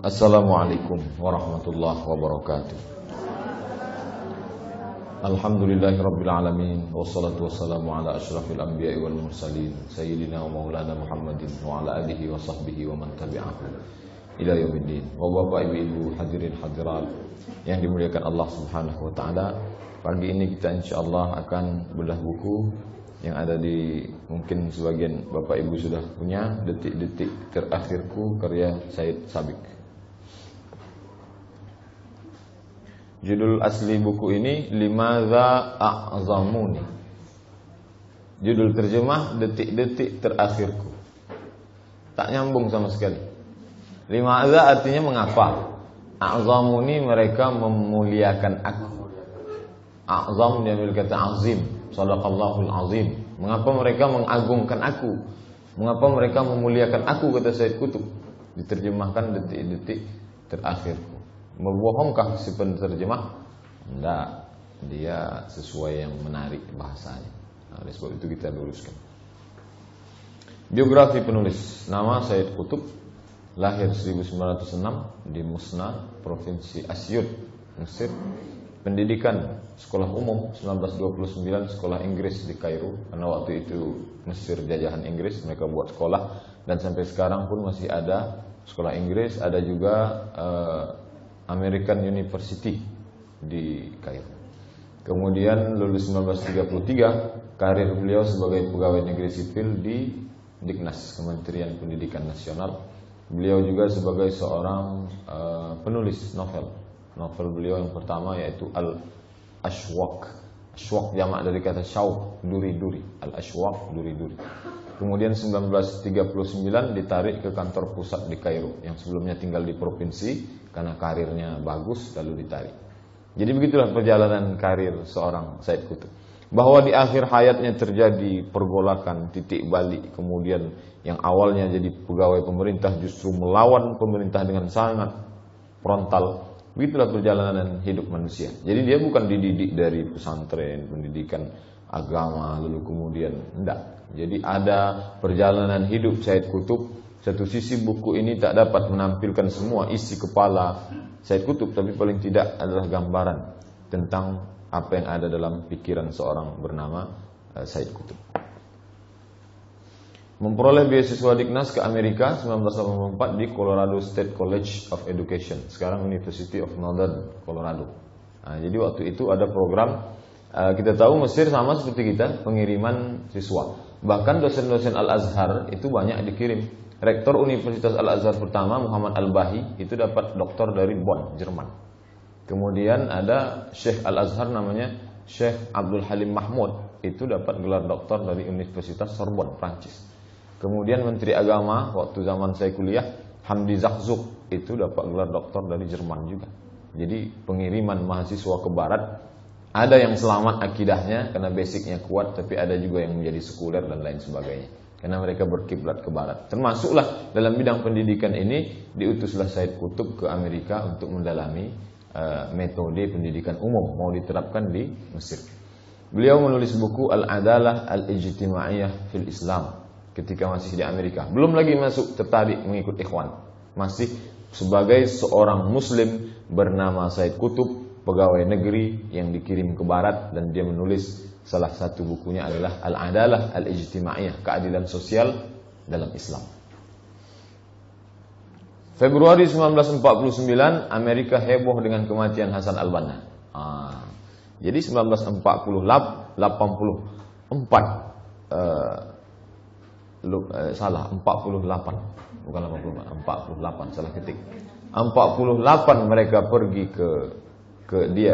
Assalamualaikum warahmatullahi wabarakatuh. Alhamdulillahirabbil alamin wassalatu wassalamu ala asyrafil anbiya'i wal mursalin sayyidina wa maulana Muhammadin wa ala alihi wa sahbihi wa man tabi'ahu ila yaumiddin. Wa bapak ibu hadirin hadirat yang dimuliakan Allah Subhanahu wa taala, pagi ini kita insyaallah akan bedah buku yang ada di, mungkin sebagian bapak ibu sudah punya, Detik-detik Terakhirku karya Said Sabiq. Judul asli buku ini Limadza A'zamuni. Judul terjemah Detik-detik Terakhirku. Tak nyambung sama sekali. Limadza artinya mengapa. A'zamuni, mereka memuliakan aku. A'zam diambil kata azim. Shadaqallahul azim. Mengapa mereka mengagungkan aku? Mengapa mereka memuliakan aku, kata Said Qutb. Diterjemahkan detik-detik terakhirku. Membohongkah si penerjemah? Tidak, dia sesuai yang menarik bahasanya. Nah, oleh sebab itu kita luruskan. Biografi penulis. Nama Said Qutb, lahir 1906 di Musna, Provinsi Asyut, Mesir. Pendidikan sekolah umum 1929, sekolah Inggris di Kairo, karena waktu itu Mesir jajahan Inggris, mereka buat sekolah, dan sampai sekarang pun masih ada sekolah Inggris. Ada juga American University di Kairo. Kemudian lulus 1933, karir beliau sebagai pegawai negeri sipil di Dignas, Kementerian Pendidikan Nasional. Beliau juga sebagai seorang penulis novel. Novel beliau yang pertama yaitu Al-Ashwaq. Ashwaq jamak dari kata syauq, duri-duri. Al-Ashwaq, duri-duri. Kemudian 1939 ditarik ke kantor pusat di Kairo, yang sebelumnya tinggal di provinsi, karena karirnya bagus lalu ditarik. Jadi begitulah perjalanan karir seorang Said Qutb. Bahwa di akhir hayatnya terjadi pergolakan, titik balik, kemudian yang awalnya jadi pegawai pemerintah justru melawan pemerintah dengan sangat frontal. Begitulah perjalanan hidup manusia. Jadi dia bukan dididik dari pesantren, pendidikan agama, lalu kemudian enggak. Jadi ada perjalanan hidup Said Qutb. Satu sisi buku ini tak dapat menampilkan semua isi kepala Said Qutb, tapi paling tidak adalah gambaran tentang apa yang ada dalam pikiran seorang bernama Said Qutb. Memperoleh beasiswa Dignas ke Amerika 1984 di Colorado State College of Education, sekarang University of Northern Colorado. Nah, jadi waktu itu ada program, kita tahu Mesir sama seperti kita, pengiriman siswa. Bahkan dosen-dosen Al-Azhar itu banyak dikirim. Rektor Universitas Al-Azhar pertama, Muhammad Al-Bahi, itu dapat doktor dari Bonn, Jerman. Kemudian ada Syekh Al-Azhar namanya Syekh Abdul Halim Mahmud, itu dapat gelar doktor dari Universitas Sorbonne, Prancis. Kemudian Menteri Agama waktu zaman saya kuliah, Hamdi Zakzouk, itu dapat gelar doktor dari Jerman juga. Jadi pengiriman mahasiswa ke barat, ada yang selamat akidahnya karena basicnya kuat, tapi ada juga yang menjadi sekuler dan lain sebagainya, karena mereka berkiblat ke barat. Termasuklah dalam bidang pendidikan ini diutuslah Said Qutb ke Amerika untuk mendalami metode pendidikan umum mau diterapkan di Mesir. Beliau menulis buku Al-Adalah Al-Ijtimaiyah fil Islam ketika masih di Amerika. Belum lagi masuk tertarik mengikut Ikhwan. Masih sebagai seorang muslim bernama Said Qutb, pegawai negeri yang dikirim ke barat, dan dia menulis salah satu bukunya adalah Al-Adalah Al-Ijtimaiyah, keadilan sosial dalam Islam. Februari 1949 Amerika heboh dengan kematian Hasan Al-Banna. Jadi 1948 bukan 48, salah ketik. 48 mereka pergi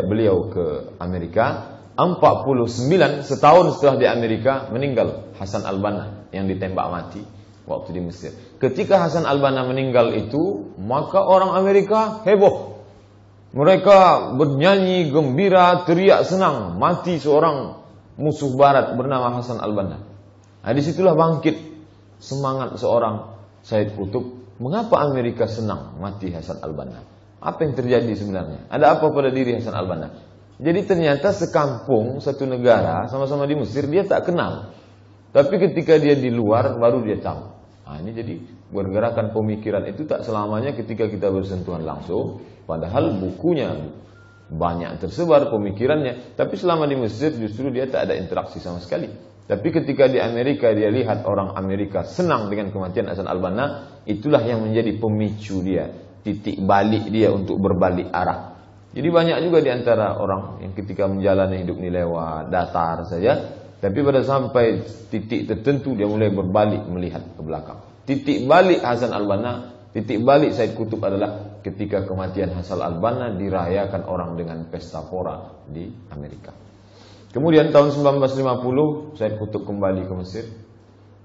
beliau ke Amerika. 49 setahun setelah di Amerika meninggal Hasan Al-Banna yang ditembak mati waktu di Mesir. Ketika Hasan Al-Banna meninggal itu, maka orang Amerika heboh. Mereka bernyanyi gembira, teriak senang, mati seorang musuh barat bernama Hasan Al-Banna. Nah, disitulah bangkit semangat seorang Said Qutb. Mengapa Amerika senang mati Hasan Al-Banna? Apa yang terjadi sebenarnya? Ada apa pada diri Hasan Al-Banna? Jadi ternyata sekampung, satu negara, sama-sama di Mesir, dia tak kenal. Tapi ketika dia di luar, baru dia tahu. Nah, ini jadi pergerakan pemikiran itu tak selamanya ketika kita bersentuhan langsung, padahal bukunya banyak tersebar pemikirannya, tapi selama di Mesir justru dia tak ada interaksi sama sekali. Tapi ketika di Amerika dia lihat orang Amerika senang dengan kematian Hasan al-Banna, itulah yang menjadi pemicu dia, titik balik dia untuk berbalik arah. Jadi banyak juga di antara orang yang ketika menjalani hidup ini lewat datar saja, tapi pada sampai titik tertentu dia mulai berbalik melihat ke belakang. Titik balik Hasan al-Banna, titik balik Said Qutb adalah ketika kematian Hasan al-Banna dirayakan orang dengan pesta pora di Amerika. Kemudian tahun 1950 Said Qutb kembali ke Mesir.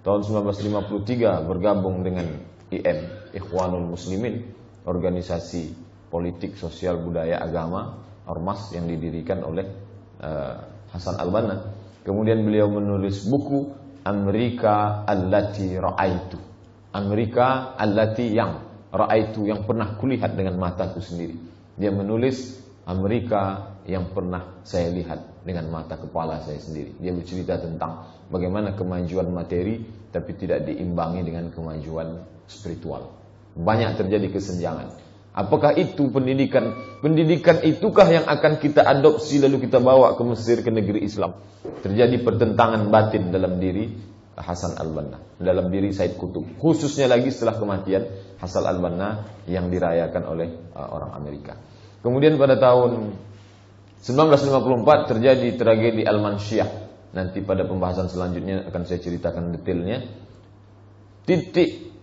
Tahun 1953 bergabung dengan IM, Ikhwanul Muslimin, organisasi politik, sosial, budaya, agama, ormas yang didirikan oleh Hasan al-Banna. Kemudian beliau menulis buku Amerika Allati Ra'aitu. Amerika Allati yang Ra'aitu, yang pernah kulihat dengan mataku sendiri. Dia menulis Amerika yang pernah saya lihat dengan mata kepala saya sendiri. Dia bercerita tentang bagaimana kemajuan materi tapi tidak diimbangi dengan kemajuan spiritual. Banyak terjadi kesenjangan. Apakah itu pendidikan? Pendidikan itukah yang akan kita adopsi lalu kita bawa ke Mesir, ke negeri Islam? Terjadi pertentangan batin dalam diri Hasan al-Banna, dalam diri Said Qutb, khususnya lagi setelah kematian Hasan al-Banna yang dirayakan oleh orang Amerika. Kemudian pada tahun 1954 terjadi tragedi Al-Mansyah. Nanti pada pembahasan selanjutnya akan saya ceritakan detailnya. Titik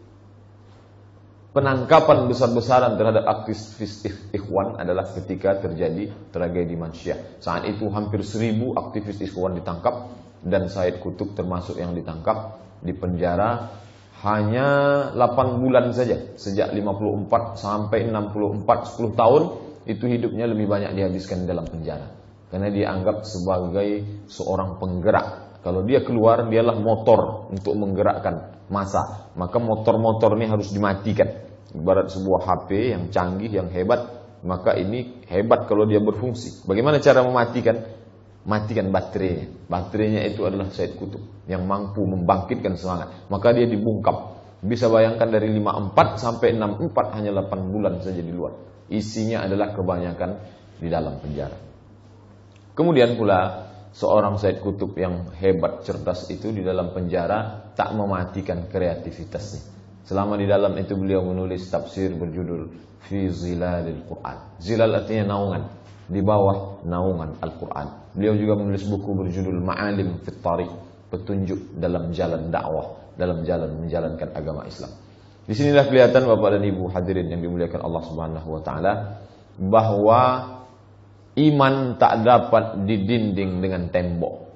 penangkapan besar-besaran terhadap aktivis Ikhwan adalah ketika terjadi tragedi Mansyah. Saat itu hampir 1000 aktivis Ikhwan ditangkap dan Said Qutb termasuk yang ditangkap, di penjara hanya 8 bulan saja. Sejak 54 sampai 64, 10 tahun itu hidupnya lebih banyak dihabiskan di dalam penjara. Karena dia anggap sebagai seorang penggerak. Kalau dia keluar, dialah motor untuk menggerakkan massa. Maka motor-motor ini harus dimatikan. Ibarat sebuah HP yang canggih, yang hebat, maka ini hebat kalau dia berfungsi. Bagaimana cara mematikan? Matikan baterainya. Baterainya itu adalah Said Qutb yang mampu membangkitkan semangat. Maka dia dibungkam. Bisa bayangkan dari 54 sampai 64 hanya 8 bulan saja di luar. Isinya adalah kebanyakan di dalam penjara. Kemudian pula seorang Said Qutb yang hebat, cerdas itu di dalam penjara tak mematikan kreativitasnya. Selama di dalam itu beliau menulis tafsir berjudul Fi Zilalil Quran. Zilal artinya naungan, di bawah naungan Al-Quran. Beliau juga menulis buku berjudul Ma'alim Fit Tariq, petunjuk dalam jalan dakwah, dalam jalan menjalankan agama Islam. Di sinilah kelihatan Bapak dan Ibu hadirin yang dimuliakan Allah Subhanahu wa taala, bahwa iman tak dapat didinding dengan tembok.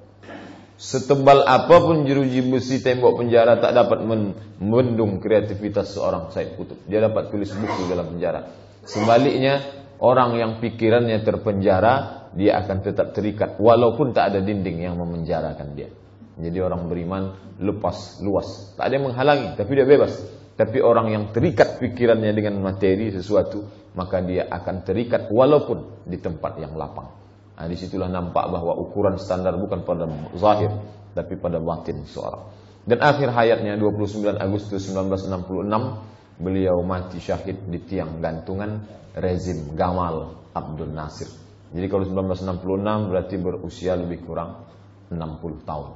Setebal apapun jeruji besi tembok penjara tak dapat membendung kreativitas seorang Said Qutb. Dia dapat tulis buku dalam penjara. Sebaliknya, orang yang pikirannya terpenjara, dia akan tetap terikat walaupun tak ada dinding yang memenjarakan dia. Jadi orang beriman lepas luas, tak ada yang menghalangi, tapi dia bebas. Tapi orang yang terikat pikirannya dengan materi sesuatu, maka dia akan terikat walaupun di tempat yang lapang. Nah, disitulah nampak bahwa ukuran standar bukan pada zahir, tapi pada batin seorang. Dan akhir hayatnya 29 Agustus 1966, beliau mati syahid di tiang gantungan rezim Gamal Abdul Nasir. Jadi kalau 1966 berarti berusia lebih kurang 60 tahun.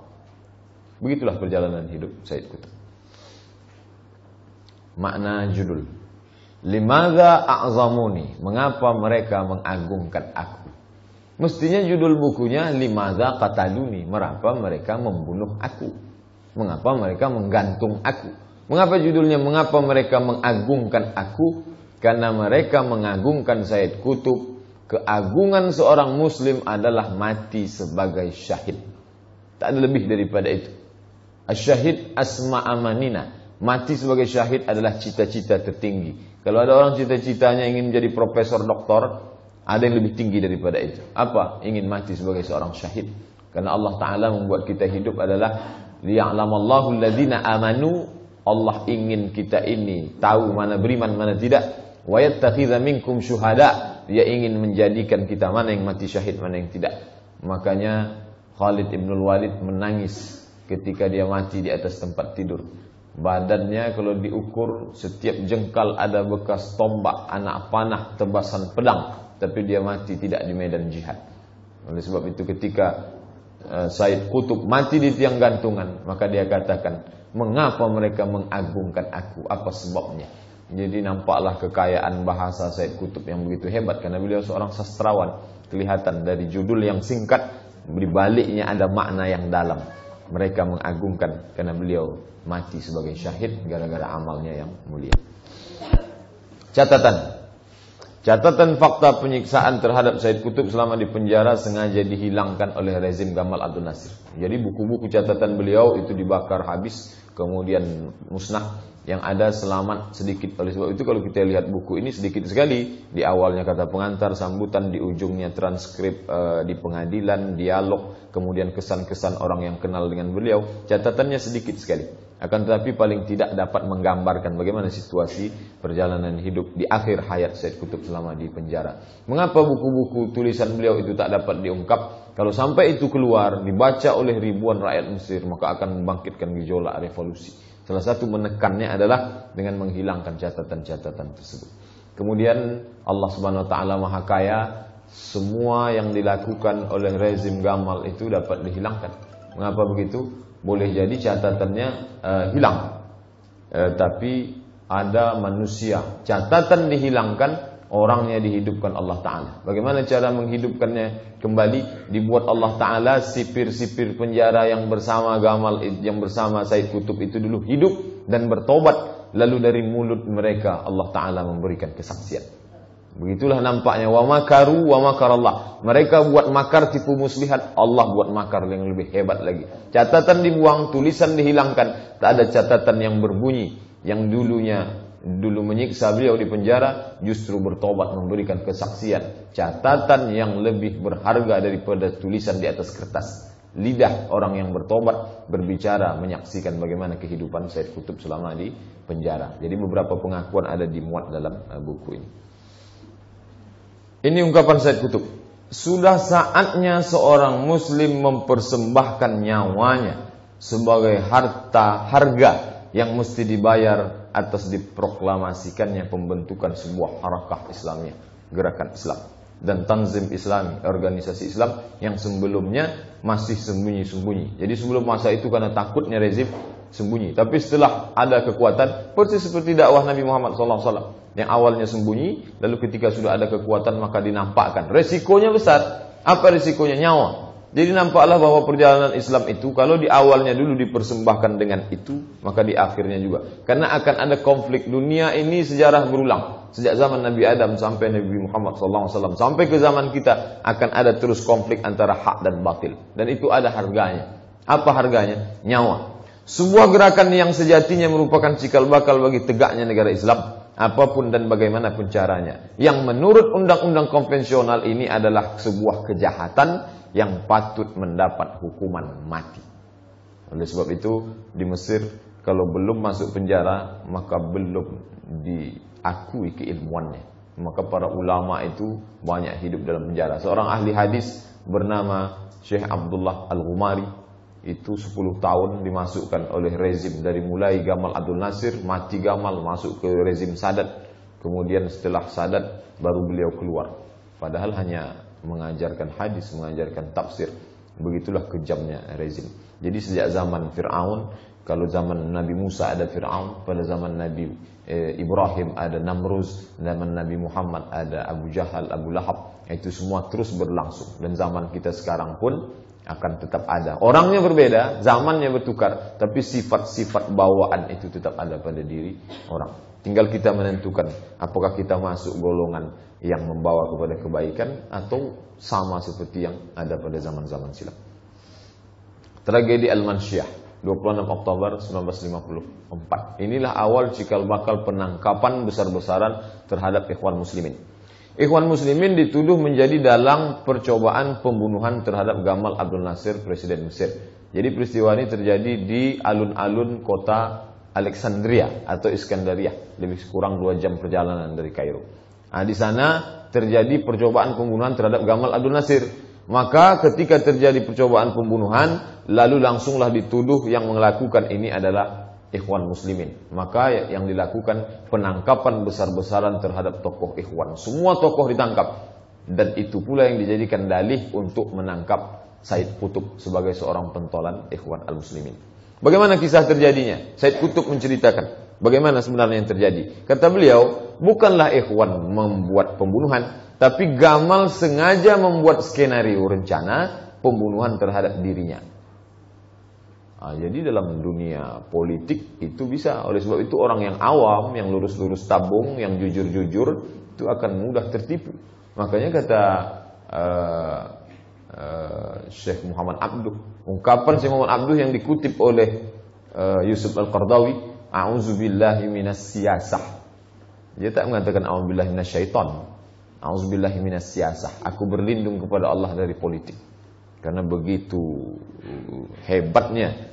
Begitulah perjalanan hidup Said Qutb. Makna judul, Limadza a'zamuni, mengapa mereka mengagungkan aku. Mestinya judul bukunya Limadza qataluni, mengapa mereka membunuh aku, mengapa mereka menggantung aku. Mengapa judulnya mengapa mereka mengagungkan aku? Karena mereka mengagungkan Said Qutb. Keagungan seorang muslim adalah mati sebagai syahid. Tak ada lebih daripada itu. Asyahid asma amanina. Mati sebagai syahid adalah cita-cita tertinggi. Kalau ada orang cita-citanya ingin menjadi profesor, doktor, ada yang lebih tinggi daripada itu. Apa? Ingin mati sebagai seorang syahid. Karena Allah Ta'ala membuat kita hidup adalah liya'lamallahu alladhina amanu. Allah ingin kita ini tahu mana beriman, mana tidak. Wa yattakhidha minkum syuhada. Dia ingin menjadikan kita mana yang mati syahid, mana yang tidak. Makanya Khalid ibn Walid menangis ketika dia mati di atas tempat tidur. Badannya kalau diukur setiap jengkal ada bekas tombak, anak panah, tebasan pedang, tapi dia mati tidak di medan jihad. Oleh sebab itu ketika Said Qutb mati di tiang gantungan, maka dia katakan, mengapa mereka mengagungkan aku, apa sebabnya? Jadi nampaklah kekayaan bahasa Said Qutb yang begitu hebat, karena beliau seorang sastrawan. Kelihatan dari judul yang singkat, di baliknya ada makna yang dalam. Mereka mengagungkan karena beliau mati sebagai syahid gara-gara amalnya yang mulia. Catatan fakta penyiksaan terhadap Said Qutb selama di penjara sengaja dihilangkan oleh rezim Gamal Abdel Nasir. Jadi buku-buku catatan beliau itu dibakar habis, kemudian musnah. Yang ada selamat sedikit. Oleh sebab itu kalau kita lihat buku ini sedikit sekali. Di awalnya kata pengantar, sambutan, di ujungnya transkrip di pengadilan, dialog, kemudian kesan-kesan orang yang kenal dengan beliau. Catatannya sedikit sekali. Akan tetapi paling tidak dapat menggambarkan bagaimana situasi perjalanan hidup di akhir hayat Said Qutb selama di penjara. Mengapa buku-buku tulisan beliau itu tak dapat diungkap? Kalau sampai itu keluar, dibaca oleh ribuan rakyat Mesir, maka akan membangkitkan gejolak revolusi. Salah satu menekannya adalah dengan menghilangkan catatan-catatan tersebut. Kemudian Allah Subhanahu wa taala Maha Kaya, semua yang dilakukan oleh rezim Gamal itu dapat dihilangkan. Mengapa begitu? Boleh jadi catatannya hilang, tapi ada manusia. Catatan dihilangkan, orangnya dihidupkan Allah Ta'ala. Bagaimana cara menghidupkannya kembali? Dibuat Allah Ta'ala sipir-sipir penjara yang bersama Gamal, yang bersama Said Qutb itu dulu hidup dan bertobat. Lalu dari mulut mereka Allah Ta'ala memberikan kesaksian. Begitulah nampaknya. Wa makaru wa makarallah. Mereka buat makar tipu muslihat, Allah buat makar yang lebih hebat lagi. Catatan dibuang, tulisan dihilangkan, tak ada catatan yang berbunyi. Yang dulu menyiksa beliau di penjara justru bertobat memberikan kesaksian. Catatan yang lebih berharga daripada tulisan di atas kertas. Lidah orang yang bertobat berbicara, menyaksikan bagaimana kehidupan Said Qutb selama di penjara. Jadi beberapa pengakuan ada dimuat dalam buku ini. Ini ungkapan Said Qutb. Sudah saatnya seorang muslim mempersembahkan nyawanya sebagai harga yang mesti dibayar atas diproklamasikannya pembentukan sebuah harakah Islamiyah, gerakan Islam dan tanzim Islami, organisasi Islam yang sebelumnya masih sembunyi-sembunyi. Jadi sebelum masa itu karena takutnya rezim sembunyi, tapi setelah ada kekuatan, persis seperti dakwah Nabi Muhammad SAW yang awalnya sembunyi, lalu ketika sudah ada kekuatan maka dinampakkan. Resikonya besar. Apa resikonya? Nyawa. Jadi nampaklah bahwa perjalanan Islam itu kalau di awalnya dulu dipersembahkan dengan itu, maka di akhirnya juga. Karena akan ada konflik. Dunia ini sejarah berulang. Sejak zaman Nabi Adam sampai Nabi Muhammad SAW, sampai ke zaman kita akan ada terus konflik antara hak dan batil. Dan itu ada harganya. Apa harganya? Nyawa. Sebuah gerakan yang sejatinya merupakan cikal bakal bagi tegaknya negara Islam, apapun dan bagaimanapun caranya, yang menurut undang-undang konvensional ini adalah sebuah kejahatan yang patut mendapat hukuman mati. Oleh sebab itu di Mesir kalau belum masuk penjara maka belum diakui keilmuannya. Maka para ulama itu banyak hidup dalam penjara. Seorang ahli hadis bernama Syekh Abdullah Al-Ghumari itu 10 tahun dimasukkan oleh rezim, dari mulai Gamal Abdel Nasir, mati Gamal, masuk ke rezim Sadat. Kemudian setelah Sadat baru beliau keluar. Padahal hanya mengajarkan hadis, mengajarkan tafsir. Begitulah kejamnya rezim. Jadi sejak zaman Fir'aun, kalau zaman Nabi Musa ada Fir'aun, pada zaman Nabi Ibrahim ada Namruz, zaman Nabi Muhammad ada Abu Jahal, Abu Lahab. Itu semua terus berlangsung. Dan zaman kita sekarang pun akan tetap ada. Orangnya berbeda, zamannya bertukar, tapi sifat-sifat bawaan itu tetap ada pada diri orang. Tinggal kita menentukan apakah kita masuk golongan yang membawa kepada kebaikan atau sama seperti yang ada pada zaman-zaman silam. Tragedi Al-Mansyah 26 Oktober 1954. Inilah awal cikal bakal penangkapan besar-besaran terhadap ikhwan muslimin. Ikhwan muslimin dituduh menjadi dalang percobaan pembunuhan terhadap Gamal Abdel Nasir, presiden Mesir. Jadi peristiwa ini terjadi di alun-alun kota Alexandria atau Iskandaria, lebih kurang 2 jam perjalanan dari Kairo. Nah, di sana terjadi percobaan pembunuhan terhadap Gamal Abdel Nasir. Maka ketika terjadi percobaan pembunuhan, lalu langsunglah dituduh yang melakukan ini adalah Ikhwan Muslimin. Maka yang dilakukan penangkapan besar-besaran terhadap tokoh Ikhwan. Semua tokoh ditangkap. Dan itu pula yang dijadikan dalih untuk menangkap Said Qutb sebagai seorang pentolan Ikhwan Al-Muslimin. Bagaimana kisah terjadinya? Said Qutb menceritakan bagaimana sebenarnya yang terjadi. Kata beliau, bukanlah Ikhwan membuat pembunuhan, tapi Gamal sengaja membuat skenario rencana pembunuhan terhadap dirinya. Jadi dalam dunia politik itu bisa. Oleh sebab itu orang yang awam, yang lurus-lurus tabung, yang jujur-jujur itu akan mudah tertipu. Makanya kata Syekh Muhammad Abduh, ungkapan Syekh Muhammad Abduh yang dikutip oleh Yusuf Al-Qardawi, a'udzubillahi minas siyasah. Dia tak mengatakan a'udzubillahi minasyaiton. A'udzubillahi minas siyasah. Aku berlindung kepada Allah dari politik. Karena begitu hebatnya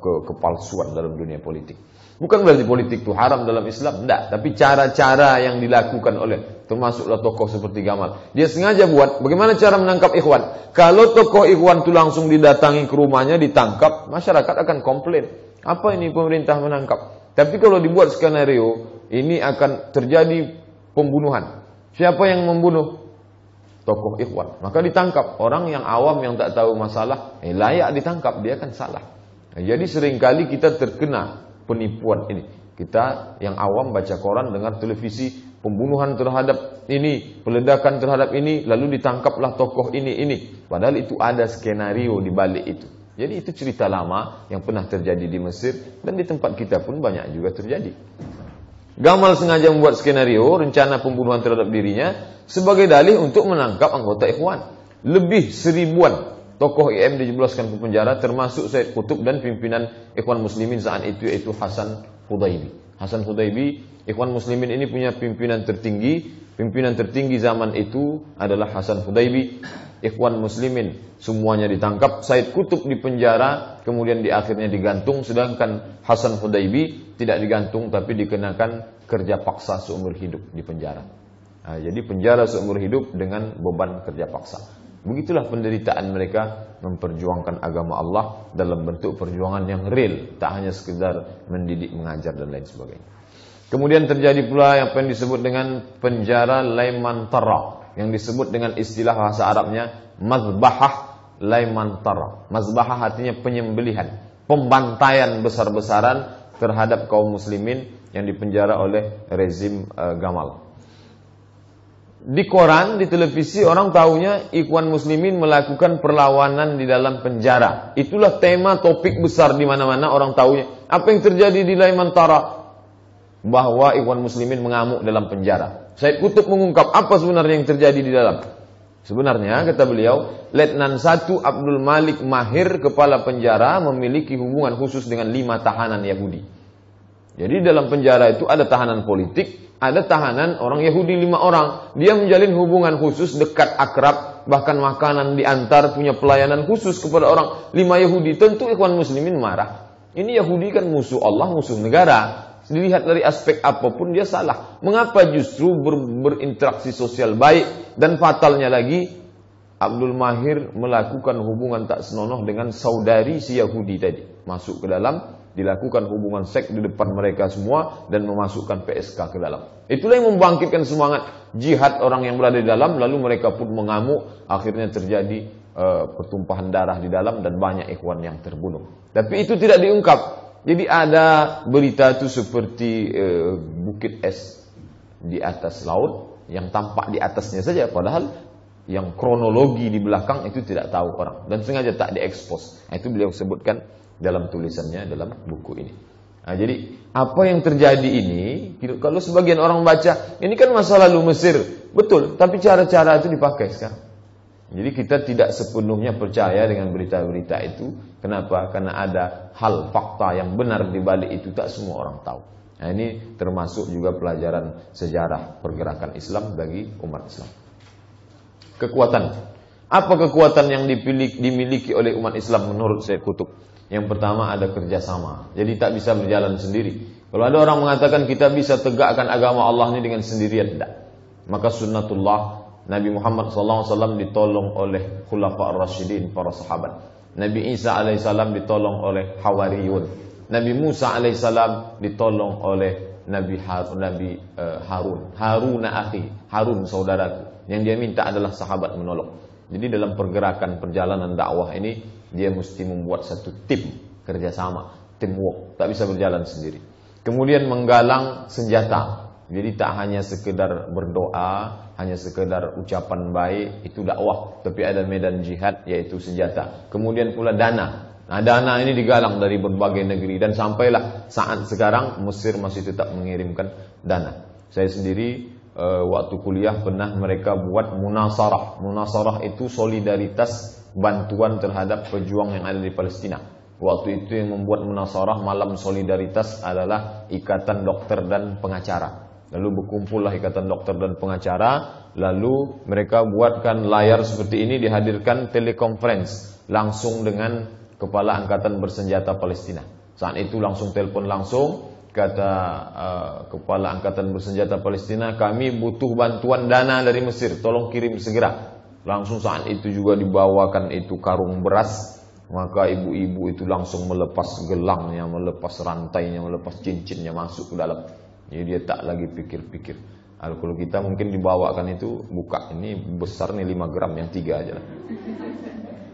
kepalsuan dalam dunia politik. Bukan berarti politik itu haram dalam Islam, tidak. Tapi cara-cara yang dilakukan oleh termasuklah tokoh seperti Gamal. Dia sengaja buat bagaimana cara menangkap Ikhwan. Kalau tokoh Ikhwan itu langsung didatangi ke rumahnya, ditangkap, masyarakat akan komplain. Apa ini pemerintah menangkap? Tapi kalau dibuat skenario, ini akan terjadi pembunuhan. Siapa yang membunuh? Tokoh Ikhwan. Maka ditangkap. Orang yang awam yang tak tahu masalah, layak ditangkap, dia kan salah. Jadi seringkali kita terkena penipuan ini. Kita yang awam baca koran, dengar televisi, pembunuhan terhadap ini, peledakan terhadap ini, lalu ditangkaplah tokoh ini. Padahal itu ada skenario di balik itu. Jadi itu cerita lama yang pernah terjadi di Mesir dan di tempat kita pun banyak juga terjadi. Gamal sengaja membuat skenario rencana pembunuhan terhadap dirinya sebagai dalih untuk menangkap anggota Ikhwan. Lebih 1000-an tokoh IM dijebloskan ke penjara, termasuk Said Qutb dan pimpinan Ikhwan Muslimin saat itu, yaitu Hasan Hudaybi. Hasan Hudaybi, Ikhwan Muslimin ini punya pimpinan tertinggi. Pimpinan tertinggi zaman itu adalah Hasan Hudaybi. Ikhwan Muslimin semuanya ditangkap. Said Qutb di penjara, kemudian di akhirnya digantung. Sedangkan Hasan Hudaybi tidak digantung, tapi dikenakan kerja paksa seumur hidup di penjara. Jadi penjara seumur hidup dengan beban kerja paksa. Begitulah penderitaan mereka memperjuangkan agama Allah dalam bentuk perjuangan yang real, tak hanya sekedar mendidik, mengajar dan lain sebagainya. Kemudian terjadi pula yang disebut dengan penjara Laimantara, yang disebut dengan istilah bahasa Arabnya mazbahah Laimantara. Mazbahah artinya penyembelihan, pembantaian besar-besaran terhadap kaum muslimin yang dipenjara oleh rezim Gamal. Di koran, di televisi, orang tahunya Ikhwan Muslimin melakukan perlawanan di dalam penjara. Itulah tema topik besar di mana-mana, orang tahunya. Apa yang terjadi di Laimantara? Bahwa Ikhwan Muslimin mengamuk dalam penjara. Said Qutb mengungkap apa sebenarnya yang terjadi di dalam. Sebenarnya, kata beliau, Letnan 1 Abdul Malik Mahir, kepala penjara, memiliki hubungan khusus dengan 5 tahanan Yahudi. Jadi dalam penjara itu ada tahanan politik, ada tahanan orang Yahudi 5 orang. Dia menjalin hubungan khusus, dekat, akrab, bahkan makanan diantar, punya pelayanan khusus kepada orang 5 Yahudi. Tentu Ikhwan Muslimin marah. Ini Yahudi kan musuh Allah, musuh negara. Dilihat dari aspek apapun dia salah. Mengapa justru berinteraksi sosial baik? Dan fatalnya lagi, Abdul Mahir melakukan hubungan tak senonoh dengan saudari si Yahudi tadi. Masuk ke dalam, dilakukan hubungan seks di depan mereka semua dan memasukkan PSK ke dalam. Itulah yang membangkitkan semangat jihad orang yang berada di dalam, lalu mereka pun mengamuk, akhirnya terjadi pertumpahan darah di dalam dan banyak ikhwan yang terbunuh. Tapi itu tidak diungkap. Jadi ada berita itu seperti bukit es di atas laut yang tampak di atasnya saja, padahal yang kronologi di belakang itu tidak tahu orang dan sengaja tak diekspos. Itu beliau sebutkan dalam tulisannya dalam buku ini. Jadi apa yang terjadi ini, kalau sebagian orang baca, ini kan masa lalu Mesir, betul, tapi cara-cara itu dipakai sekarang. Jadi kita tidak sepenuhnya percaya dengan berita-berita itu. Kenapa? Karena ada hal fakta yang benar di balik itu tak semua orang tahu. Nah, ini termasuk juga pelajaran sejarah pergerakan Islam bagi umat Islam. Kekuatan. Apa kekuatan yang dimiliki oleh umat Islam menurut Said Qutb? Yang pertama ada kerjasama. Jadi tak bisa berjalan sendiri. Kalau ada orang mengatakan kita bisa tegakkan agama Allah ini dengan sendirian, tidak. Maka sunnatullah, Nabi Muhammad SAW ditolong oleh Khulafa ar-Rasyidin, para sahabat. Nabi Isa AS ditolong oleh Hawariyun. Nabi Musa alaihissalam ditolong oleh Nabi Harun akhi, Harun saudaraku. Yang dia minta adalah sahabat menolong. Jadi dalam pergerakan perjalanan dakwah ini dia mesti membuat satu tim kerjasama, teamwork, tak bisa berjalan sendiri. Kemudian menggalang senjata. Jadi tak hanya sekedar berdoa, hanya sekedar ucapan baik, itu dakwah, tapi ada medan jihad yaitu senjata. Kemudian pula dana. Nah, dana ini digalang dari berbagai negeri dan sampailah saat sekarang Mesir masih tetap mengirimkan dana. Saya sendiri waktu kuliah pernah mereka buat munasarah. Munasarah itu solidaritas bantuan terhadap pejuang yang ada di Palestina. Waktu itu yang membuat munasarah malam solidaritas adalah Ikatan Dokter dan Pengacara. Lalu berkumpullah Ikatan Dokter dan Pengacara, lalu mereka buatkan layar seperti ini, dihadirkan telekonferensi langsung dengan Kepala Angkatan Bersenjata Palestina. Saat itu langsung telepon langsung, kata Kepala Angkatan Bersenjata Palestina, kami butuh bantuan dana dari Mesir, tolong kirim segera. Langsung saat itu juga dibawakan itu karung beras, maka ibu-ibu itu langsung melepas gelangnya, melepas rantainya, melepas cincinnya masuk ke dalam. Jadi dia tak lagi pikir-pikir. Kalau kita mungkin dibawakan itu, buka ini besar nih 5 gram, yang 3 aja lah.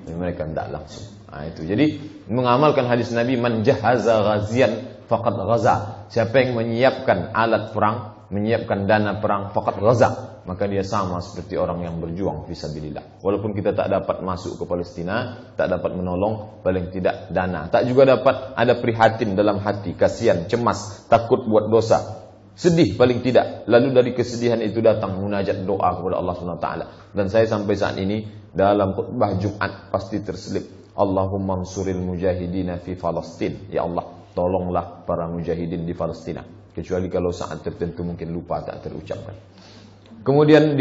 Jadi mereka tidak langsung. Nah, itu. Jadi mengamalkan hadis Nabi, man jahaza ghazian faqad ghaza. Siapa yang menyiapkan alat perang, menyiapkan dana perang, faqad ghaza, maka dia sama seperti orang yang berjuang fisabilillah. Walaupun kita tak dapat masuk ke Palestina, tak dapat menolong, paling tidak dana. Tak juga dapat, ada prihatin dalam hati, kasihan, cemas, takut buat dosa, sedih paling tidak. Lalu dari kesedihan itu datang munajat doa kepada Allah SWT. Dan saya sampai saat ini dalam khutbah Jumat pasti terselip, Allahumma ansuril mujahidina fi Palestin. Ya Allah, tolonglah para mujahidin di Palestina. Kecuali kalau saat tertentu mungkin lupa, tak terucapkan. Kemudian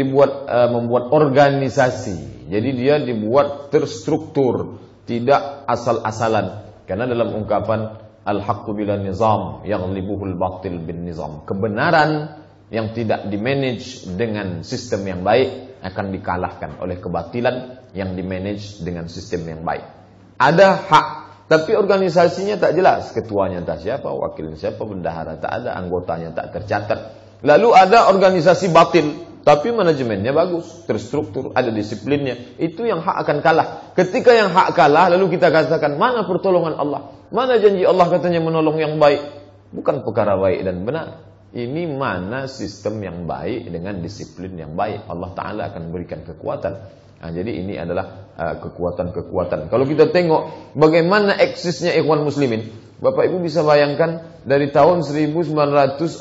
membuat organisasi. Jadi dia dibuat terstruktur, tidak asal-asalan. Karena dalam ungkapan al-haqqu bila nizam yaghlibuhul batil bin nizam. Kebenaran yang tidak dimanage dengan sistem yang baik akan dikalahkan oleh kebatilan yang dimanage dengan sistem yang baik. Ada hak, tapi organisasinya tak jelas. Ketuanya tak siapa, wakilnya siapa, bendahara tak ada, anggotanya tak tercatat. Lalu ada organisasi batil, tapi manajemennya bagus, terstruktur, ada disiplinnya. Itu yang hak akan kalah. Ketika yang hak kalah, lalu kita katakan, mana pertolongan Allah? Mana janji Allah katanya menolong yang baik? Bukan perkara baik dan benar. Ini mana sistem yang baik dengan disiplin yang baik. Allah Ta'ala akan berikan kekuatan. Nah, jadi ini adalah kekuatan-kekuatan. Kalau kita tengok bagaimana eksisnya Ikhwan Muslimin, Bapak Ibu bisa bayangkan dari tahun 1949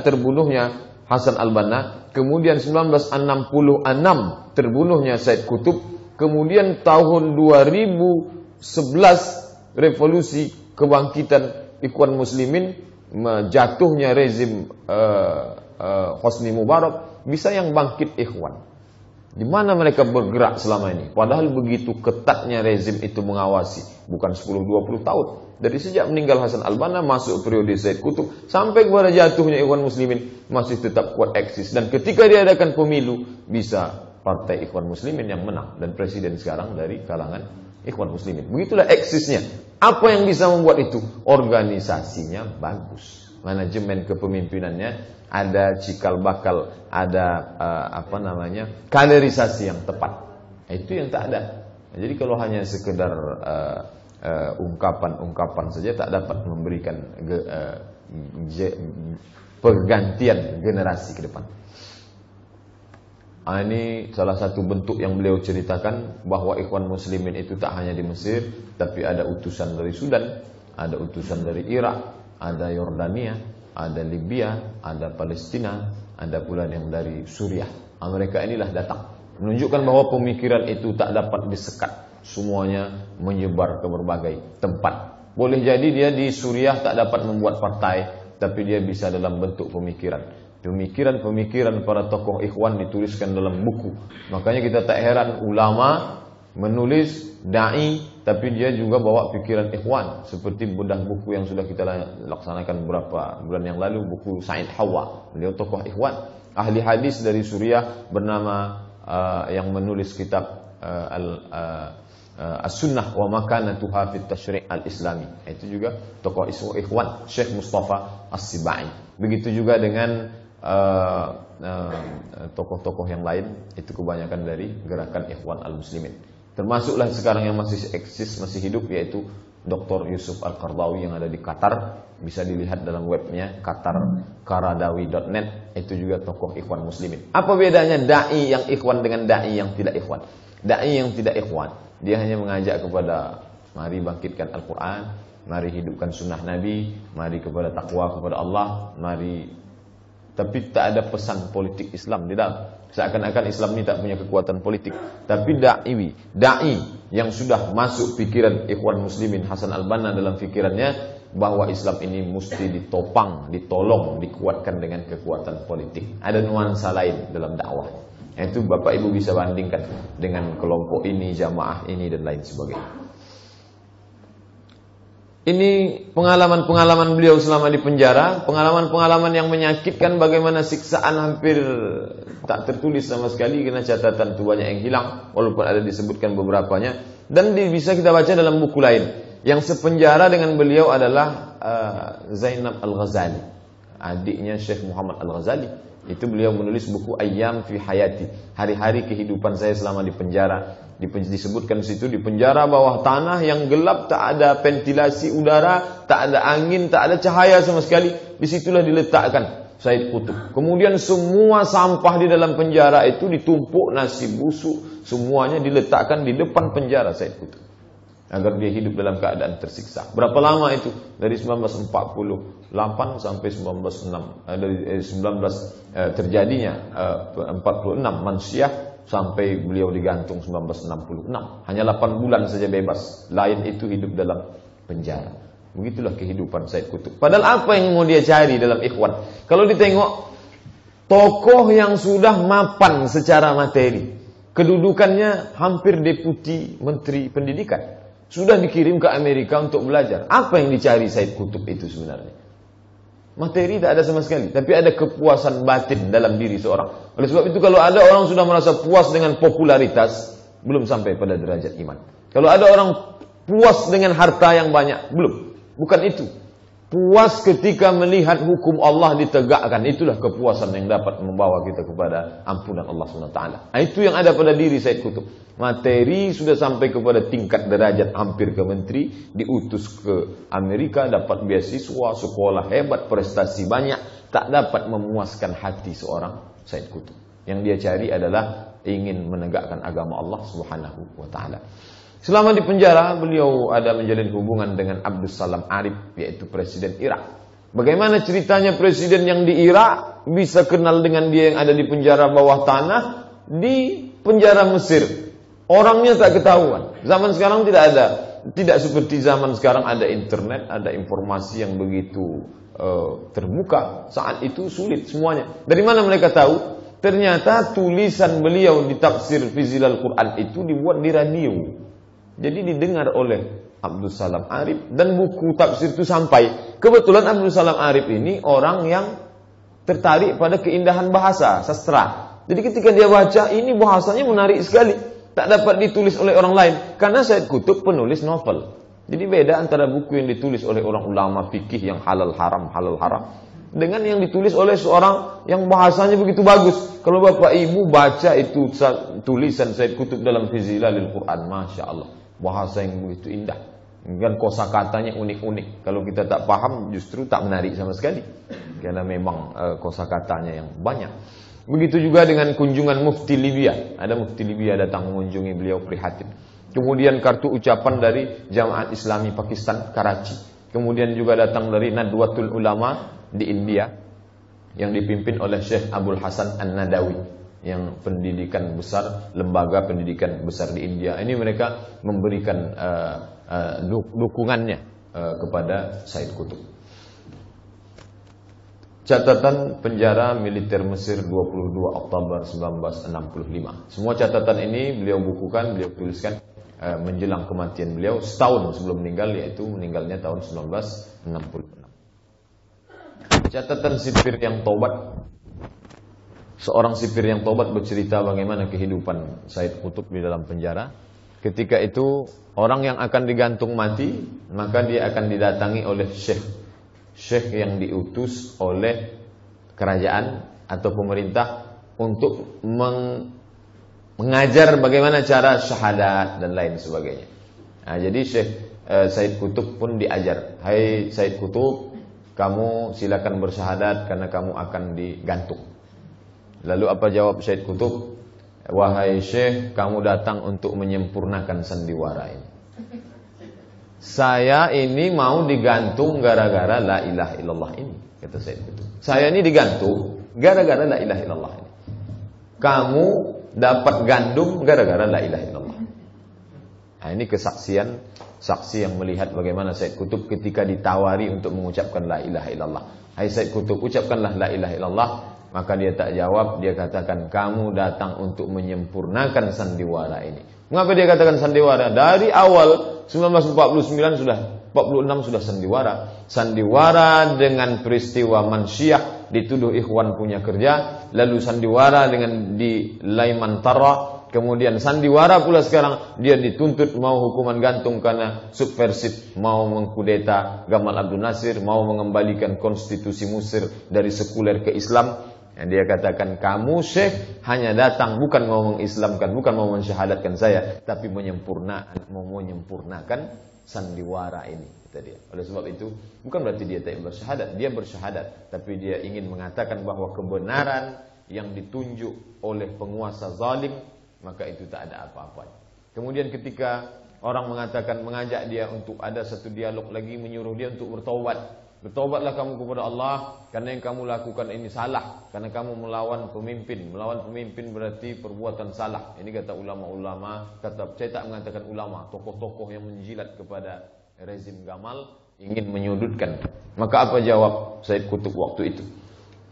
terbunuhnya Hasan al-Banna, kemudian 1966 terbunuhnya Said Qutb, kemudian tahun 2011 revolusi kebangkitan Ikhwan Muslimin, jatuhnya rezim Hosni Mubarak, bisa yang bangkit Ikhwan. Di mana mereka bergerak selama ini? Padahal begitu ketatnya rezim itu mengawasi, bukan 10-20 tahun. Dari sejak meninggal Hasan al-Banna, masuk periode Said Qutb, sampai kepada jatuhnya Ikhwan Muslimin, masih tetap kuat eksis. Dan ketika diadakan pemilu, bisa partai Ikhwan Muslimin yang menang. Dan presiden sekarang dari kalangan Ikhwan Muslimin. Begitulah eksisnya. Apa yang bisa membuat itu? Organisasinya bagus. Manajemen kepemimpinannya ada cikal bakal, ada kaderisasi yang tepat. Itu yang tak ada. Jadi kalau hanya sekedar ungkapan-ungkapan saja, tak dapat memberikan pergantian generasi ke depan. Ini salah satu bentuk yang beliau ceritakan, bahwa Ikhwan Muslimin itu tak hanya di Mesir, tapi ada utusan dari Sudan, ada utusan dari Irak, ada Yordania, ada Libya, ada Palestina, ada pula yang dari Suriah. Mereka inilah datang menunjukkan bahwa pemikiran itu tak dapat disekat, semuanya menyebar ke berbagai tempat. Boleh jadi dia di Suriah tak dapat membuat partai, tapi dia bisa dalam bentuk pemikiran. Pemikiran-pemikiran para tokoh ikhwan dituliskan dalam buku. Makanya kita tak heran ulama menulis, da'i, tapi dia juga bawa pikiran ikhwan. Seperti bedah buku yang sudah kita laksanakan beberapa bulan yang lalu, buku Said Hawa. Beliau tokoh ikhwan, ahli hadis dari Suriah, bernama yang menulis kitab As-Sunnah wa makanatuha fit tasyri' al-islami. Itu juga tokoh Ikhwan, Syekh Mustafa As-Sibai. Begitu juga dengan tokoh-tokoh yang lain, itu kebanyakan dari gerakan Ikhwan al-Muslimin. Termasuklah sekarang yang masih eksis, masih hidup, yaitu Dr. Yusuf Al-Qaradawi yang ada di Qatar. Bisa dilihat dalam webnya qatarqaradawi.net. Itu juga tokoh Ikhwan Muslimin. Apa bedanya dai yang Ikhwan dengan dai yang tidak Ikhwan? Dai yang tidak Ikhwan, dia hanya mengajak kepada mari bangkitkan Al-Quran, mari hidupkan sunnah Nabi, mari kepada takwa kepada Allah, mari. Tapi tak ada pesan politik Islam di dalam. Seakan-akan Islam ini tak punya kekuatan politik. Tapi dai yang sudah masuk pikiran Ikhwan Muslimin Hasan Al-Banna dalam pikirannya bahwa Islam ini mesti ditopang, ditolong, dikuatkan dengan kekuatan politik. Ada nuansa lain dalam dakwah. Itu Bapak Ibu bisa bandingkan dengan kelompok ini, jamaah ini, dan lain sebagainya. Ini pengalaman-pengalaman beliau selama di penjara, pengalaman-pengalaman yang menyakitkan, bagaimana siksaan hampir tak tertulis sama sekali karena catatan itu banyak yang hilang, walaupun ada disebutkan beberapanya. Dan bisa kita baca dalam buku lain. Yang sepenjara dengan beliau adalah Zainab Al-Ghazali, adiknya Syekh Muhammad Al-Ghazali. Itu beliau menulis buku Ayyam fi Hayati, hari-hari kehidupan saya selama di penjara. Disebutkan di situ, di penjara bawah tanah yang gelap, tak ada ventilasi udara, tak ada angin, tak ada cahaya sama sekali. Disitulah diletakkan Said Qutb. Kemudian semua sampah di dalam penjara itu ditumpuk, nasi busuk, semuanya diletakkan di depan penjara Said Qutb, agar dia hidup dalam keadaan tersiksa. Berapa lama itu? Dari 1948 sampai 19 terjadinya 46 Mansyah sampai beliau digantung 1966. Hanya 8 bulan saja bebas. Lain itu hidup dalam penjara. Begitulah kehidupan Said Qutb. Padahal apa yang mau dia cari dalam Ikhwan? Kalau ditengok tokoh yang sudah mapan secara materi, kedudukannya hampir deputi menteri pendidikan, sudah dikirim ke Amerika untuk belajar. Apa yang dicari Said Qutb itu sebenarnya? Materi tak ada sama sekali, tapi ada kepuasan batin dalam diri seorang. Oleh sebab itu kalau ada orang sudah merasa puas dengan popularitas, belum sampai pada derajat iman. Kalau ada orang puas dengan harta yang banyak, belum. Bukan itu. Puas ketika melihat hukum Allah ditegakkan, itulah kepuasan yang dapat membawa kita kepada ampunan Allah SWT. Nah, itu yang ada pada diri Said Qutb. Materi sudah sampai kepada tingkat derajat hampir ke menteri, diutus ke Amerika, dapat beasiswa, sekolah hebat, prestasi banyak, tak dapat memuaskan hati seorang Said Qutb. Yang dia cari adalah ingin menegakkan agama Allah Subhanahu wa taala. Selama di penjara, beliau ada menjalin hubungan dengan Abdus Salam Arif, yaitu presiden Irak. Bagaimana ceritanya presiden yang di Irak bisa kenal dengan dia yang ada di penjara bawah tanah di penjara Mesir? Orangnya tak ketahuan. Zaman sekarang tidak ada. Tidak seperti zaman sekarang ada internet, ada informasi yang begitu terbuka. Saat itu sulit semuanya. Dari mana mereka tahu? Ternyata tulisan beliau di tafsir Fizilal Quran itu dibuat di radio. Jadi didengar oleh Abdus Salam Arif, dan buku tafsir itu sampai. Kebetulan Abdus Salam Arif ini orang yang tertarik pada keindahan bahasa, sastra. Jadi ketika dia baca, ini bahasanya menarik sekali. Tak dapat ditulis oleh orang lain. Karena Said Qutb penulis novel. Jadi beda antara buku yang ditulis oleh orang ulama fikih yang halal haram, dengan yang ditulis oleh seorang yang bahasanya begitu bagus. Kalau Bapak Ibu baca itu tulisan Said Qutb dalam Fizilalil Quran, Masya Allah, bahasa yang begitu indah, dan kosakatanya unik-unik. Kalau kita tak paham, justru tak menarik sama sekali, karena memang kosakatanya yang banyak. Begitu juga dengan kunjungan Mufti Libya. Ada Mufti Libya datang mengunjungi beliau, prihatin. Kemudian kartu ucapan dari Jamaat Islami Pakistan, Karachi. Kemudian juga datang dari Nadwatul Ulama di India, yang dipimpin oleh Syekh Abdul Hasan An-Nadawi, yang pendidikan besar, lembaga pendidikan besar di India. Ini mereka memberikan dukungannya kepada Said Qutb. Catatan penjara militer Mesir 22 Oktober 1965. Semua catatan ini beliau bukukan, beliau tuliskan menjelang kematian beliau, setahun sebelum meninggal, yaitu meninggalnya tahun 1966. Catatan sipir yang tobat. Seorang sipir yang tobat bercerita bagaimana kehidupan Said Qutb di dalam penjara. ketika itu orang yang akan digantung mati, maka dia akan didatangi oleh syekh yang diutus oleh kerajaan atau pemerintah untuk mengajar bagaimana cara syahadat dan lain sebagainya. Nah, jadi Syekh Said Qutb pun diajar, hai Said Qutb, kamu silakan bersyahadat karena kamu akan digantung. Lalu apa jawab Said Qutb? Wahai Syekh, kamu datang untuk menyempurnakan sandiwara ini. Saya ini mau digantung gara-gara la ilaha illallah ini, kata Said Qutb. Saya ini digantung gara-gara la ilaha illallah ini. Kamu dapat gandum gara-gara la ilaha illallah. Nah, ini kesaksian saksi yang melihat bagaimana Said Qutb ketika ditawari untuk mengucapkan la ilaha illallah. Hai Said Qutb, ucapkanlah la ilaha illallah. Maka dia tak jawab, dia katakan, kamu datang untuk menyempurnakan sandiwara ini. Mengapa dia katakan sandiwara? Dari awal 1946 sudah sandiwara. Sandiwara dengan peristiwa Mansyah, dituduh ikhwan punya kerja. Lalu sandiwara dengan di Laimantara. Kemudian sandiwara pula sekarang dia dituntut mau hukuman gantung karena subversif, mau mengkudeta Gamal Abdul Nasir, mau mengembalikan konstitusi Mesir dari sekuler ke Islam. Yang dia katakan, kamu Syekh hanya datang bukan mau mengislamkan, bukan mau mensyahadatkan saya, tapi mau menyempurnakan sandiwara ini, kata dia. Oleh sebab itu, bukan berarti dia tak bersyahadat, dia bersyahadat, tapi dia ingin mengatakan bahwa kebenaran yang ditunjuk oleh penguasa zalim, maka itu tak ada apa-apa. Kemudian ketika orang mengajak dia untuk ada satu dialog lagi, menyuruh dia untuk bertaubat. Bertaubatlah kamu kepada Allah, karena yang kamu lakukan ini salah, karena kamu melawan pemimpin. Melawan pemimpin berarti perbuatan salah. Ini kata ulama-ulama, saya tak mengatakan ulama, tokoh-tokoh yang menjilat kepada rezim Gamal, ingin menyudutkan. Maka apa jawab Said Qutb waktu itu?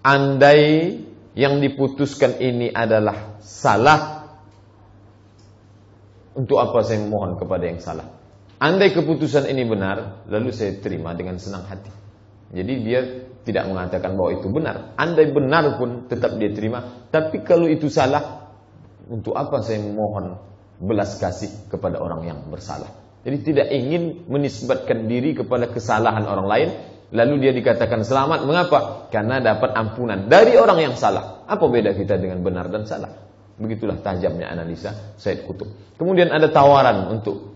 Andai yang diputuskan ini adalah salah, untuk apa saya memohon kepada yang salah? Andai keputusan ini benar, lalu saya terima dengan senang hati. Jadi dia tidak mengatakan bahwa itu benar. Andai benar pun tetap dia terima. Tapi kalau itu salah, untuk apa saya memohon belas kasih kepada orang yang bersalah? Jadi tidak ingin menisbatkan diri kepada kesalahan orang lain, lalu dia dikatakan selamat. Mengapa? Karena dapat ampunan dari orang yang salah. Apa beda kita dengan benar dan salah? Begitulah tajamnya analisa Said Qutb. Kemudian ada tawaran untuk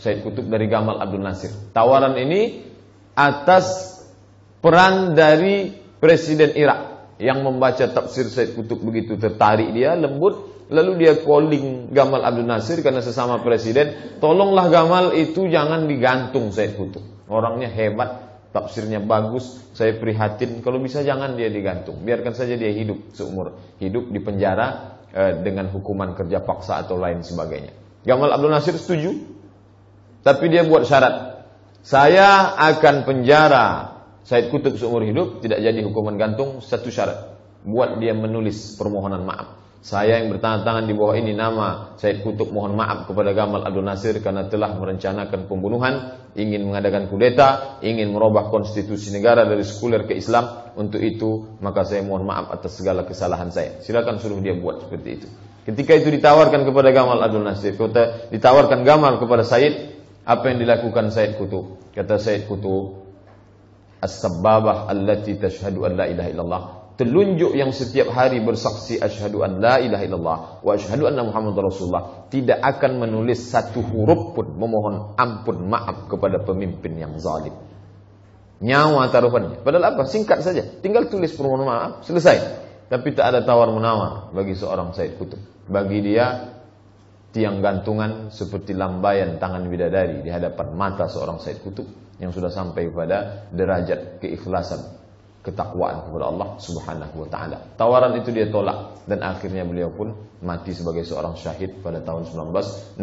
Said Qutb dari Gamal Abdul Nasir. Tawaran ini atas peran dari Presiden Irak yang membaca tafsir Said Qutb, begitu tertarik dia, lembut, lalu dia calling Gamal Abdul Nasir karena sesama presiden, tolonglah Gamal itu jangan digantung Said Qutb. Orangnya hebat, tafsirnya bagus, saya prihatin, kalau bisa jangan dia digantung, biarkan saja dia hidup seumur hidup di penjara dengan hukuman kerja paksa atau lain sebagainya. Gamal Abdul Nasir setuju, tapi dia buat syarat, saya akan penjara Said Qutb seumur hidup, tidak jadi hukuman gantung, satu syarat, buat dia menulis permohonan maaf. Saya yang bertangan di bawah ini nama Said Qutb mohon maaf kepada Gamal Abdul Nasir karena telah merencanakan pembunuhan, ingin mengadakan kudeta, ingin merubah konstitusi negara dari sekuler ke Islam. Untuk itu maka saya mohon maaf atas segala kesalahan saya. Silakan suruh dia buat seperti itu. Ketika itu ditawarkan kepada Gamal Abdul Nasir, ditawarkan Gamal kepada Said, apa yang dilakukan Said Qutb? Kata Said Qutb, as-sabbabah allati tashhadu an la ilaha illallah, telunjuk yang setiap hari bersaksi asyhadu an la ilaha illallah wa asyhadu anna Muhammadar Rasulullah, tidak akan menulis satu huruf pun memohon ampun maaf kepada pemimpin yang zalim. Nyawa taruhannya. Padahal apa? Singkat saja. Tinggal tulis permohonan maaf, selesai. Tapi tak ada tawar menawar bagi seorang Said Qutb. Bagi dia tiang gantungan seperti lambaian tangan bidadari di hadapan mata seorang Said Qutb yang sudah sampai pada derajat keikhlasan, ketakwaan kepada Allah Subhanahu wa taala. Tawaran itu dia tolak dan akhirnya beliau pun mati sebagai seorang syahid pada tahun 1966.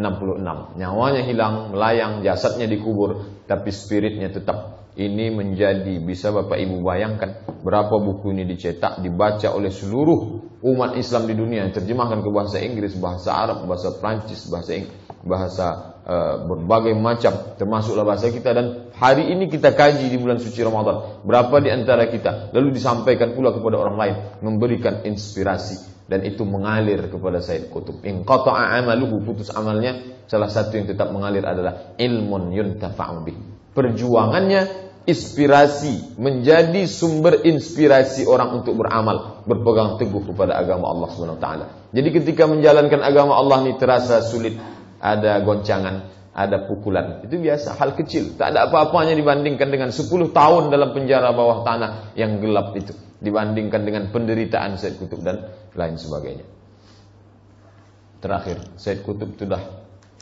Nyawanya hilang, melayang, jasadnya dikubur, tapi spiritnya tetap. Ini menjadi, bisa Bapak Ibu bayangkan berapa buku ini dicetak, dibaca oleh seluruh umat Islam di dunia, terjemahkan ke bahasa Inggris, bahasa Arab, bahasa Prancis, bahasa berbagai macam, termasuklah bahasa kita. Dan hari ini kita kaji di bulan suci Ramadan, berapa di antara kita lalu disampaikan pula kepada orang lain, memberikan inspirasi, dan itu mengalir kepada Sayyid Qutb. In qata'a amaluhu, putus amalnya, salah satu yang tetap mengalir adalah ilmun yuntafa'u bih. Perjuangannya inspirasi, menjadi sumber inspirasi orang untuk beramal, berpegang teguh kepada agama Allah Subhanahu wa taala. Jadi ketika menjalankan agama Allah ini terasa sulit, ada goncangan, ada pukulan, itu biasa, hal kecil, tak ada apa-apanya dibandingkan dengan 10 tahun dalam penjara bawah tanah yang gelap itu, dibandingkan dengan penderitaan Sayyid Qutb dan lain sebagainya. Terakhir, Sayyid Qutb sudah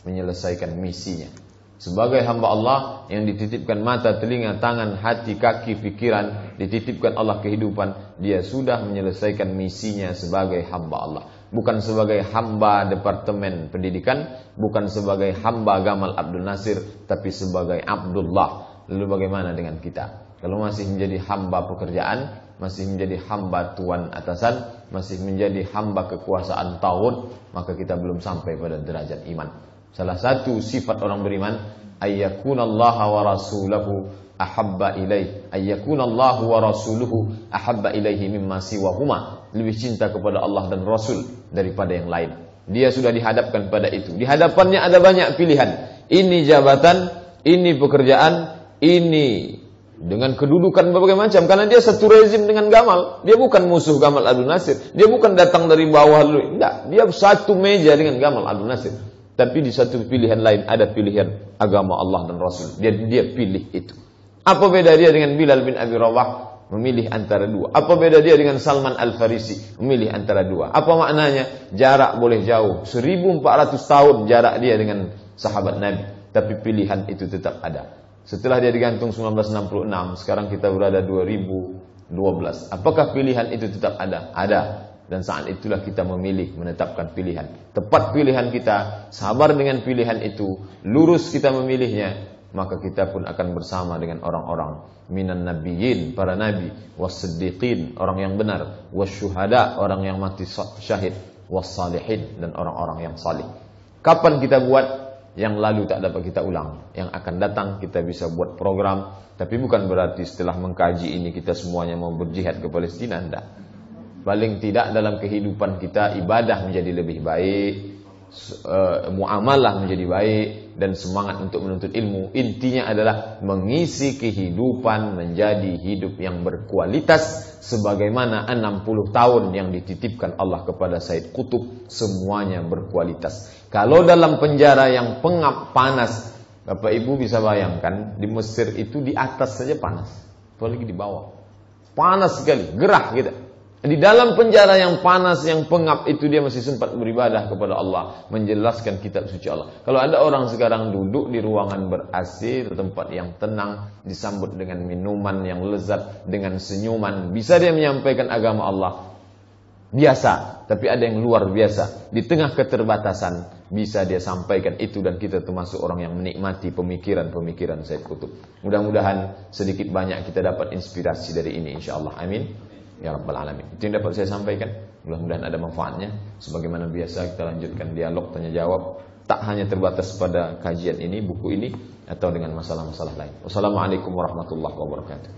menyelesaikan misinya sebagai hamba Allah yang dititipkan mata, telinga, tangan, hati, kaki, pikiran, dititipkan Allah kehidupan. Dia sudah menyelesaikan misinya sebagai hamba Allah, bukan sebagai hamba departemen pendidikan, bukan sebagai hamba Gamal Abdul Nasir, tapi sebagai Abdullah. Lalu bagaimana dengan kita? Kalau masih menjadi hamba pekerjaan, masih menjadi hamba tuan atasan, masih menjadi hamba kekuasaan taghut, maka kita belum sampai pada derajat iman. Salah satu sifat orang beriman, ayyakunallaha wa rasuluhu ahabba ilaih, ayyakunallahu wa rasuluhu ahabba ilaihi mimma siwahuma, lebih cinta kepada Allah dan Rasul daripada yang lain. Dia sudah dihadapkan pada itu. Di hadapannya ada banyak pilihan. Ini jabatan, ini pekerjaan, ini dengan kedudukan berbagai macam. Karena dia satu rezim dengan Gamal. Dia bukan musuh Gamal Abdul Nasir. Dia bukan datang dari bawah dulu. Tidak. Dia satu meja dengan Gamal Abdul Nasir. Tapi di satu pilihan lain ada pilihan agama Allah dan Rasul. Dia pilih itu. Apa beda dia dengan Bilal bin Abi Rawah? Memilih antara dua. Apa beda dia dengan Salman Al-Farisi? Memilih antara dua. Apa maknanya? Jarak boleh jauh. 1400 tahun jarak dia dengan sahabat Nabi. Tapi pilihan itu tetap ada. Setelah dia digantung 1966, sekarang kita berada 2012. Apakah pilihan itu tetap ada? Ada. Dan saat itulah kita memilih, menetapkan pilihan. Tepat pilihan kita, sabar dengan pilihan itu, lurus kita memilihnya, maka kita pun akan bersama dengan orang-orang minan nabiyyin, para nabi, was-siddiqin, orang yang benar, was-syuhada, orang yang mati syahid, was-salihin, dan orang-orang yang salih. Kapan kita buat? Yang lalu tak dapat kita ulang. Yang akan datang kita bisa buat program. Tapi bukan berarti setelah mengkaji ini kita semuanya mau berjihad ke Palestina. Tidak. Paling tidak dalam kehidupan kita ibadah menjadi lebih baik, muamalah menjadi baik, dan semangat untuk menuntut ilmu. Intinya adalah mengisi kehidupan menjadi hidup yang berkualitas, sebagaimana 60 tahun yang dititipkan Allah kepada Sayyid Qutb, semuanya berkualitas. Kalau dalam penjara yang pengap, panas, Bapak Ibu bisa bayangkan, di Mesir itu di atas saja panas, apalagi di bawah. Panas sekali, gerah kita. Di dalam penjara yang panas, yang pengap itu dia masih sempat beribadah kepada Allah, menjelaskan kitab suci Allah. Kalau ada orang sekarang duduk di ruangan ber-AC, tempat yang tenang, disambut dengan minuman yang lezat, dengan senyuman, bisa dia menyampaikan agama Allah biasa, tapi ada yang luar biasa. Di tengah keterbatasan bisa dia sampaikan itu, dan kita termasuk orang yang menikmati pemikiran-pemikiran Sayyid Qutb. Mudah-mudahan sedikit banyak kita dapat inspirasi dari ini, insyaallah. Amin. Ya Rabbal Alamin. Itu yang dapat saya sampaikan. Mudah-mudahan ada manfaatnya. Sebagaimana biasa kita lanjutkan dialog tanya jawab. Tak hanya terbatas pada kajian ini, buku ini, atau dengan masalah-masalah lain. Wassalamualaikum warahmatullahi wabarakatuh.